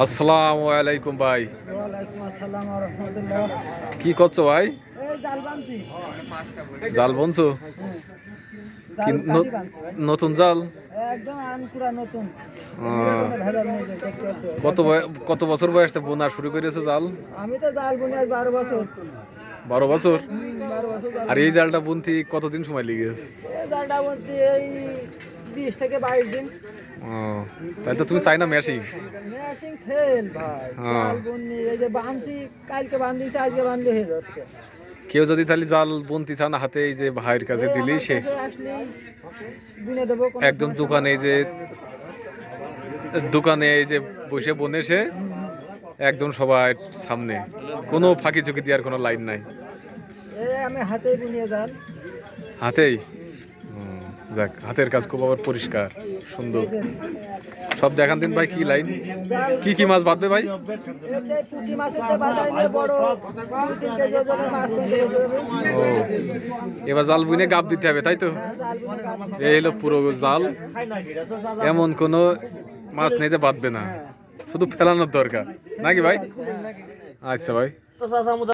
আসসালামু আলাইকুম ভাই। ওয়ালাইকুম আসসালাম ওয়া রাহমাতুল্লাহ। কি করছো ভাই? এই জাল বানছি। জাল বুনছো? কি জাল কাটি বানছি ভাই। নতুন জাল? একদম আনকুরা নতুন। আহ, কোনো ভেজাল নেই, যে দেখতে পাচ্ছো। কত বছর বয়সে বোনা শুরু করেছো জাল? আমি তো জাল বুনি আজ 12 বছর। 12 বছর? 12 বছর জাল। আর এই জালটা বুনতে কতদিন সময় লেগেছে? এই জালটা বলতে এই 20 থেকে 22 দিন। তাই তো তুমি চাই না মেশিং? মেশিং ফেল ভাই। জাল বুনি এই যে বানছি, কালকে বান্ধিছি, আজকে বানলে হয়ে যাচ্ছে। কেউ যদি তাহলে জাল বুনতে চান হাতে এই যে ভাইয়ের কাছে দিলি সে বুনে দেবো। একদম দোকানে এই যে বসে বনে সে একদম সবার সামনে, কোনো ফাঁকি ঝুঁকি দেওয়ার কোনো লাইন নাই, আমি হাতেই বুনিয়ে জাল। হাতেই। যাক, হাতের কাজ খুব আবার পরিষ্কার সুন্দর। সব দেখান দিন ভাই, কি লাইন, কি মাছ বাঁধবে ভাই? পুঁটি মাছের যে বাজাই নিয়ে বড় 2-3 কেজি ওজনের মাছ বেঁধে দেবে। ও, এবার জাল বুনে গাপ দিতে হবে তাই তো? জাল বুনে গাপ। এই হলো পুরো জাল, এমন কোনো মাছ নেই যে বাঁধবে না, শুধু ফেলানোর দরকার নাকি ভাই? আচ্ছা ভাই।